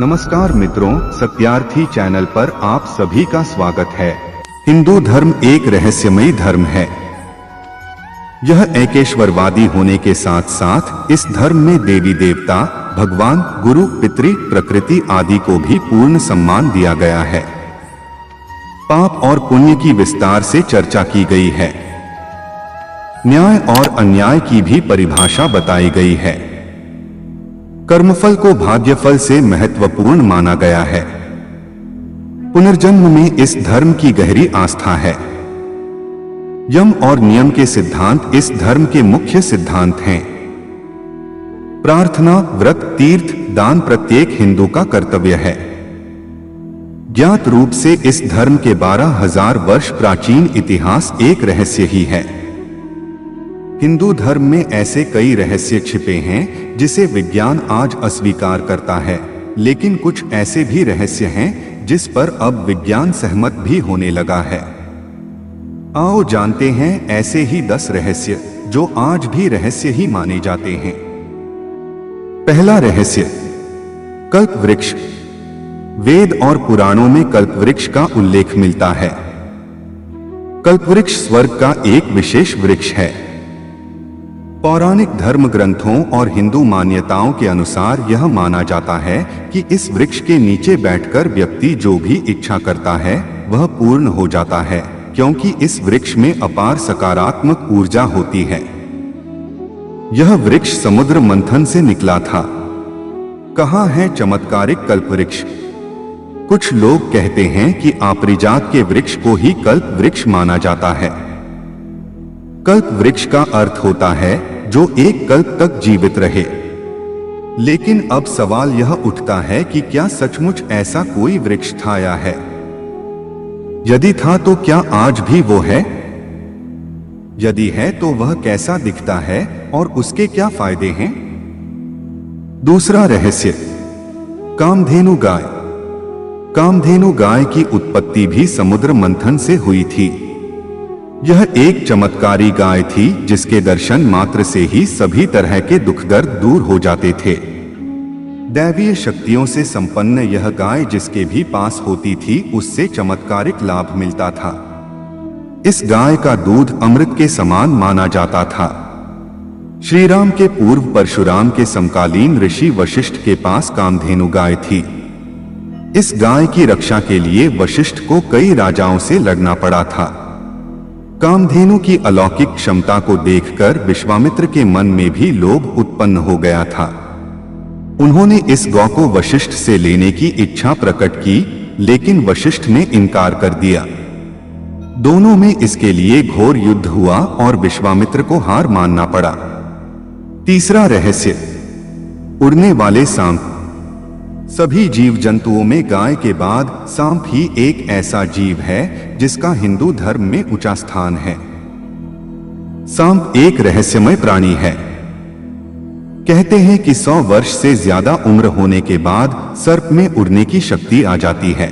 नमस्कार मित्रों, सत्यार्थी चैनल पर आप सभी का स्वागत है। हिंदू धर्म एक रहस्यमयी धर्म है। यह एकेश्वरवादी होने के साथ साथ इस धर्म में देवी देवता, भगवान, गुरु, पितृ, प्रकृति आदि को भी पूर्ण सम्मान दिया गया है। पाप और पुण्य की विस्तार से चर्चा की गई है। न्याय और अन्याय की भी परिभाषा बताई गई है। कर्मफल को भाग्यफल से महत्वपूर्ण माना गया है। पुनर्जन्म में इस धर्म की गहरी आस्था है। यम और नियम के सिद्धांत इस धर्म के मुख्य सिद्धांत हैं। प्रार्थना, व्रत, तीर्थ, दान प्रत्येक हिंदू का कर्तव्य है। ज्ञात रूप से इस धर्म के 12,000 वर्ष प्राचीन इतिहास एक रहस्य ही है। हिंदू धर्म में ऐसे कई रहस्य छिपे हैं जिसे विज्ञान आज अस्वीकार करता है, लेकिन कुछ ऐसे भी रहस्य हैं जिस पर अब विज्ञान सहमत भी होने लगा है। आओ जानते हैं ऐसे ही 10 रहस्य जो आज भी रहस्य ही माने जाते हैं। पहला रहस्य, कल्प वृक्ष। वेद और पुराणों में कल्प वृक्ष का उल्लेख मिलता है। कल्प वृक्ष स्वर्ग का एक विशेष वृक्ष है। पौराणिक धर्म ग्रंथों और हिंदू मान्यताओं के अनुसार यह माना जाता है कि इस वृक्ष के नीचे बैठकर व्यक्ति जो भी इच्छा करता है वह पूर्ण हो जाता है, क्योंकि इस वृक्ष में अपार सकारात्मक ऊर्जा होती है। यह वृक्ष समुद्र मंथन से निकला था। कहाँ है चमत्कारिक कल्प वृक्ष? कुछ लोग कहते हैं कि आपरिजात के वृक्ष को ही कल्प वृक्ष माना जाता है। कल्प वृक्ष का अर्थ होता है जो एक कल्प तक जीवित रहे। लेकिन अब सवाल यह उठता है कि क्या सचमुच ऐसा कोई वृक्ष था या है? यदि था तो क्या आज भी वो है? यदि है तो वह कैसा दिखता है और उसके क्या फायदे हैं? दूसरा रहस्य, कामधेनु गाय। कामधेनु गाय की उत्पत्ति भी समुद्र मंथन से हुई थी। यह एक चमत्कारी गाय थी जिसके दर्शन मात्र से ही सभी तरह के दुख दर्द दूर हो जाते थे। दैवीय शक्तियों से संपन्न यह गाय जिसके भी पास होती थी उससे चमत्कारिक लाभ मिलता था। इस गाय का दूध अमृत के समान माना जाता था। श्री राम के पूर्व परशुराम के समकालीन ऋषि वशिष्ठ के पास कामधेनु गाय थी। इस गाय की रक्षा के लिए वशिष्ठ को कई राजाओं से लड़ना पड़ा था। कामधेनु की अलौकिक क्षमता को देखकर विश्वामित्र के मन में भी लोभ उत्पन्न हो गया था। उन्होंने इस गौ को वशिष्ठ से लेने की इच्छा प्रकट की, लेकिन वशिष्ठ ने इनकार कर दिया। दोनों में इसके लिए घोर युद्ध हुआ और विश्वामित्र को हार मानना पड़ा। तीसरा रहस्य, उड़ने वाले सांप। सभी जीव जंतुओं में गाय के बाद सांप ही एक ऐसा जीव है जिसका हिंदू धर्म में ऊंचा स्थान है। सांप एक रहस्यमय प्राणी है। कहते हैं कि 100 वर्ष से ज्यादा उम्र होने के बाद सर्प में उड़ने की शक्ति आ जाती है।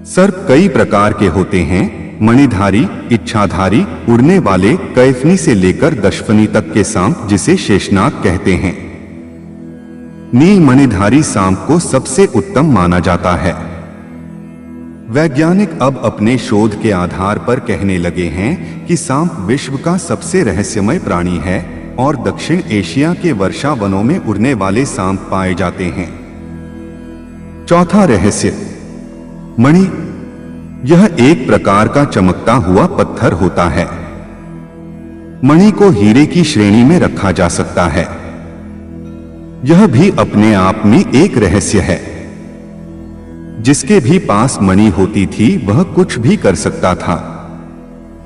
सर्प कई प्रकार के होते हैं, मणिधारी, इच्छाधारी, उड़ने वाले, कैफनी से लेकर दशफनी तक के सांप जिसे शेषनाग कहते हैं। नील मणिधारी सांप को सबसे उत्तम माना जाता है। वैज्ञानिक अब अपने शोध के आधार पर कहने लगे हैं कि सांप विश्व का सबसे रहस्यमय प्राणी है और दक्षिण एशिया के वर्षा वनों में उड़ने वाले सांप पाए जाते हैं। चौथा रहस्य, मणि। यह एक प्रकार का चमकता हुआ पत्थर होता है। मणि को हीरे की श्रेणी में रखा जा सकता है। यह भी अपने आप में एक रहस्य है। जिसके भी पास मणि होती थी वह कुछ भी कर सकता था।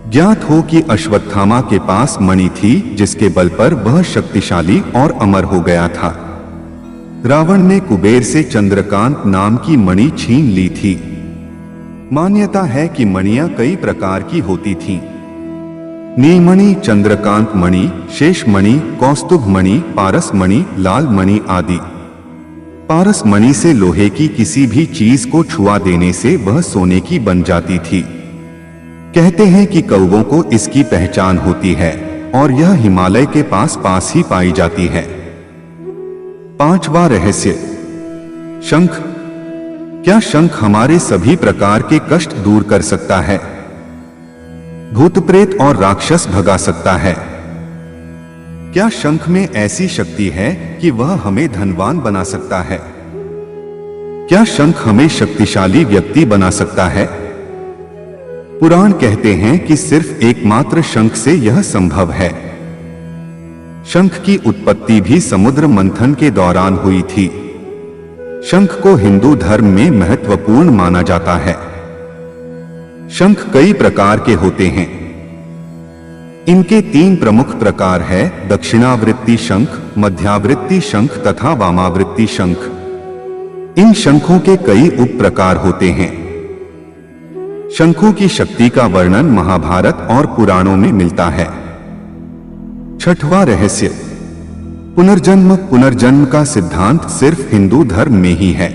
ज्ञात हो कि अश्वत्थामा के पास मणि थी जिसके बल पर वह शक्तिशाली और अमर हो गया था। रावण ने कुबेर से चंद्रकांत नाम की मणि छीन ली थी। मान्यता है कि मणियां कई प्रकार की होती थीं। नीलमणि, चंद्रकांत मणि, शेष मणि, कौस्तुभ मणि, पारस मणि, लाल मणि आदि। पारस मणि से लोहे की किसी भी चीज को छुआ देने से वह सोने की बन जाती थी। कहते हैं कि कौवों को इसकी पहचान होती है और यह हिमालय के पास पास ही पाई जाती है। पांचवा रहस्य, शंख। क्या शंख हमारे सभी प्रकार के कष्ट दूर कर सकता है? भूत प्रेत और राक्षस भगा सकता है? क्या शंख में ऐसी शक्ति है कि वह हमें धनवान बना सकता है? क्या शंख हमें शक्तिशाली व्यक्ति बना सकता है? पुराण कहते हैं कि सिर्फ एकमात्र शंख से यह संभव है। शंख की उत्पत्ति भी समुद्र मंथन के दौरान हुई थी। शंख को हिंदू धर्म में महत्वपूर्ण माना जाता है। शंख कई प्रकार के होते हैं। इनके 3 प्रमुख प्रकार है: दक्षिणावृत्ति शंख, मध्यावृत्ति शंख तथा वामावृत्ति शंख। इन शंखों के कई उप प्रकार होते हैं। शंखों की शक्ति का वर्णन महाभारत और पुराणों में मिलता है। 6वां रहस्य, पुनर्जन्म। पुनर्जन्म का सिद्धांत सिर्फ हिंदू धर्म में ही है।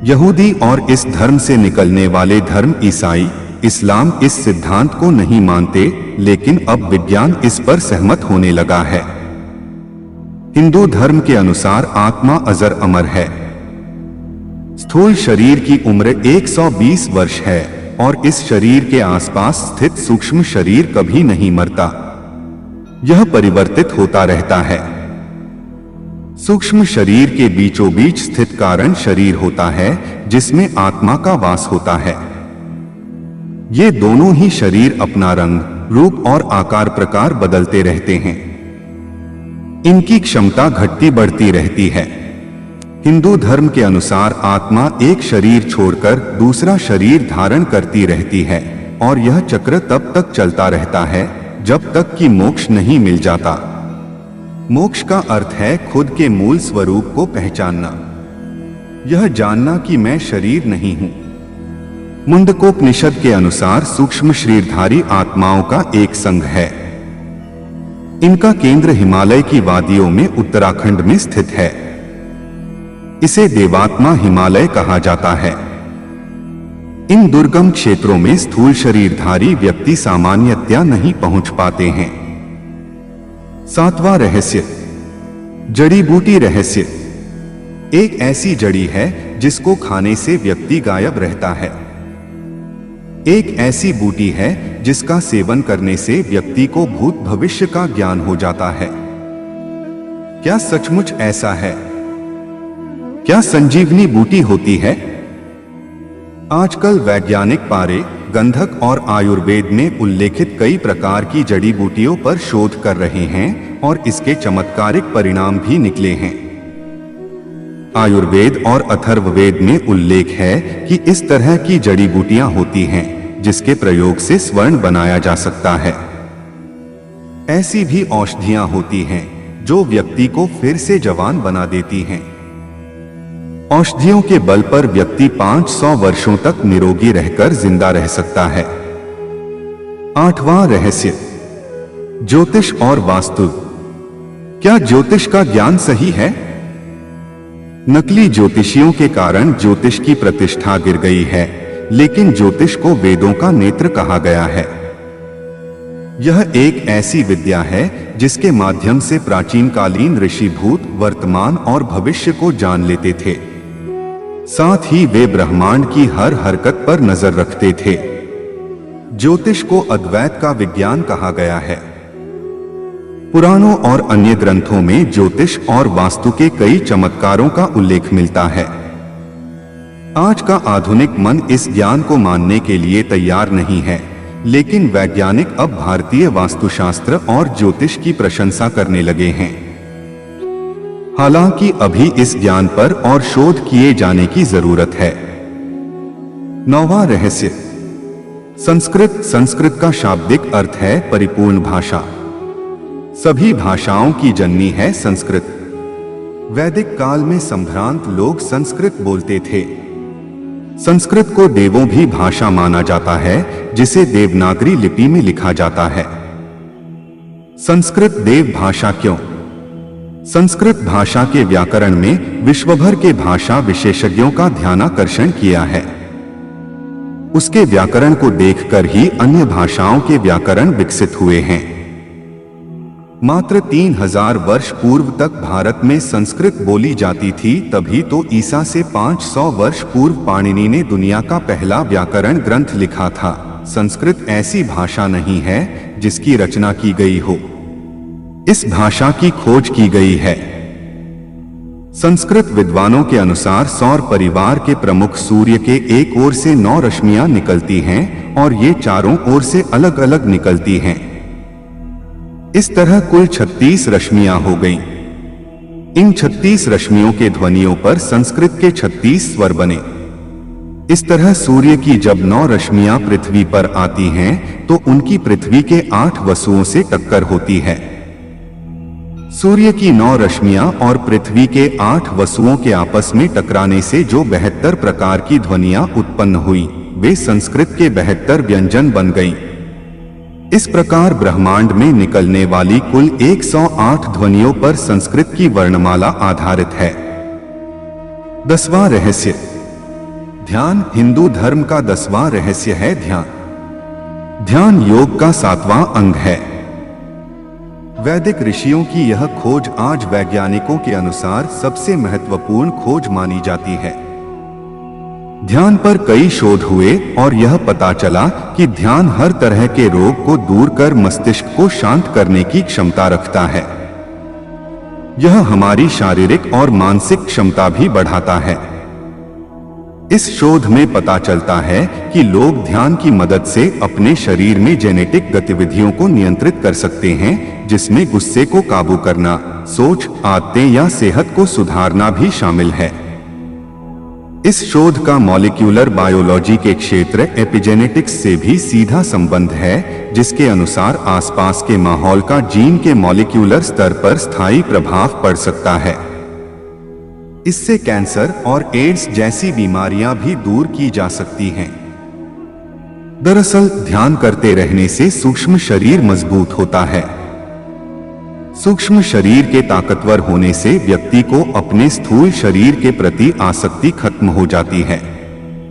यहूदी और इस धर्म से निकलने वाले धर्म ईसाई, इस्लाम इस सिद्धांत को नहीं मानते, लेकिन अब विज्ञान इस पर सहमत होने लगा है। हिंदू धर्म के अनुसार आत्मा अजर अमर है। स्थूल शरीर की उम्र 120 वर्ष है और इस शरीर के आसपास स्थित सूक्ष्म शरीर कभी नहीं मरता। यह परिवर्तित होता रहता है। सूक्ष्म शरीर के बीचों बीच स्थित कारण शरीर होता है, जिसमें आत्मा का वास होता है। ये दोनों ही शरीर अपना रंग, रूप और आकार प्रकार बदलते रहते हैं। इनकी क्षमता घटती बढ़ती रहती है। हिंदू धर्म के अनुसार आत्मा एक शरीर छोड़कर दूसरा शरीर धारण करती रहती है और यह चक्र तब तक चलता रहता है जब तक कि मोक्ष नहीं मिल जाता। मोक्ष का अर्थ है खुद के मूल स्वरूप को पहचानना, यह जानना कि मैं शरीर नहीं हूं। मुंडकोपनिषद के अनुसार सूक्ष्म शरीरधारी आत्माओं का एक संघ है। इनका केंद्र हिमालय की वादियों में उत्तराखंड में स्थित है। इसे देवात्मा हिमालय कहा जाता है। इन दुर्गम क्षेत्रों में स्थूल शरीरधारी व्यक्ति सामान्यतया नहीं पहुंच पाते हैं। 7वां रहस्य, जड़ी बूटी रहस्य। एक ऐसी जड़ी है जिसको खाने से व्यक्ति गायब रहता है। एक ऐसी बूटी है जिसका सेवन करने से व्यक्ति को भूत भविष्य का ज्ञान हो जाता है। क्या सचमुच ऐसा है? क्या संजीवनी बूटी होती है? आजकल वैज्ञानिक पारे, गंधक और आयुर्वेद में उल्लेखित कई प्रकार की जड़ी बूटियों पर शोध कर रहे हैं और इसके चमत्कारिक परिणाम भी निकले हैं। आयुर्वेद और अथर्ववेद में उल्लेख है कि इस तरह की जड़ी बूटियां होती हैं जिसके प्रयोग से स्वर्ण बनाया जा सकता है। ऐसी भी औषधियां होती हैं जो व्यक्ति को फिर से जवान बना देती हैं। औषधियों के बल पर व्यक्ति 500 वर्षों तक निरोगी रहकर जिंदा रह सकता है। 8वां रहस्य, ज्योतिष और वास्तु। क्या ज्योतिष का ज्ञान सही है? नकली ज्योतिषियों के कारण ज्योतिष की प्रतिष्ठा गिर गई है, लेकिन ज्योतिष को वेदों का नेत्र कहा गया है। यह एक ऐसी विद्या है जिसके माध्यम से प्राचीन कालीन ऋषि भूत, वर्तमान और भविष्य को जान लेते थे। साथ ही वे ब्रह्मांड की हर हरकत पर नजर रखते थे। ज्योतिष को अद्वैत का विज्ञान कहा गया है। पुराणों और अन्य ग्रंथों में ज्योतिष और वास्तु के कई चमत्कारों का उल्लेख मिलता है। आज का आधुनिक मन इस ज्ञान को मानने के लिए तैयार नहीं है, लेकिन वैज्ञानिक अब भारतीय वास्तुशास्त्र और ज्योतिष की प्रशंसा करने लगे हैं। हालांकि अभी इस ज्ञान पर और शोध किए जाने की जरूरत है। 9वां रहस्य, संस्कृत। संस्कृत का शाब्दिक अर्थ है परिपूर्ण भाषा। सभी भाषाओं की जननी है संस्कृत। वैदिक काल में संभ्रांत लोग संस्कृत बोलते थे। संस्कृत को देवों भी भाषा माना जाता है, जिसे देवनागरी लिपि में लिखा जाता है। संस्कृत देव भाषा क्यों? संस्कृत भाषा के व्याकरण में विश्वभर के भाषा विशेषज्ञों का ध्यानाकर्षण किया है। उसके व्याकरण को देखकर ही अन्य भाषाओं के व्याकरण विकसित हुए हैं। मात्र 3000 वर्ष पूर्व तक भारत में संस्कृत बोली जाती थी, तभी तो ईसा से 500 वर्ष पूर्व पाणिनि ने दुनिया का पहला व्याकरण ग्रंथ लिखा था। संस्कृत ऐसी भाषा नहीं है जिसकी रचना की गई हो, इस भाषा की खोज की गई है। संस्कृत विद्वानों के अनुसार सौर परिवार के प्रमुख सूर्य के एक ओर से 9 रश्मियां निकलती हैं और ये चारों ओर से अलग अलग निकलती हैं। इस तरह कुल 36 रश्मियां हो गईं। इन 36 रश्मियों के ध्वनियों पर संस्कृत के 36 स्वर बने। इस तरह सूर्य की जब 9 रश्मियां पृथ्वी पर आती हैं तो उनकी पृथ्वी के 8 वसुओं से टक्कर होती है। सूर्य की 9 रश्मियां और पृथ्वी के 8 वसुओं के आपस में टकराने से जो 72 प्रकार की ध्वनियां उत्पन्न हुई, वे संस्कृत के 72 व्यंजन बन गईं। इस प्रकार ब्रह्मांड में निकलने वाली कुल 108 ध्वनियों पर संस्कृत की वर्णमाला आधारित है। 10वां रहस्य, ध्यान। हिंदू धर्म का 10वां रहस्य है ध्यान। ध्यान योग का 7वां अंग है। वैदिक ऋषियों की यह खोज आज वैज्ञानिकों के अनुसार सबसे महत्वपूर्ण खोज मानी जाती है। ध्यान पर कई शोध हुए और यह पता चला कि ध्यान हर तरह के रोग को दूर कर मस्तिष्क को शांत करने की क्षमता रखता है। यह हमारी शारीरिक और मानसिक क्षमता भी बढ़ाता है। इस शोध में पता चलता है कि लोग ध्यान की मदद से अपने शरीर में जेनेटिक गतिविधियों को नियंत्रित कर सकते हैं, जिसमें गुस्से को काबू करना, सोच, आदतें या सेहत को सुधारना भी शामिल है। इस शोध का मॉलिक्यूलर बायोलॉजी के क्षेत्र एपिजेनेटिक्स से भी सीधा संबंध है, जिसके अनुसार आसपास के माहौल का जीन के मॉलिक्यूलर स्तर पर स्थायी प्रभाव पड़ सकता है। इससे कैंसर और एड्स जैसी बीमारियां भी दूर की जा सकती हैं। दरअसल ध्यान करते रहने से सूक्ष्म शरीर मजबूत होता है। सूक्ष्म शरीर के ताकतवर होने से व्यक्ति को अपने स्थूल शरीर के प्रति आसक्ति खत्म हो जाती है।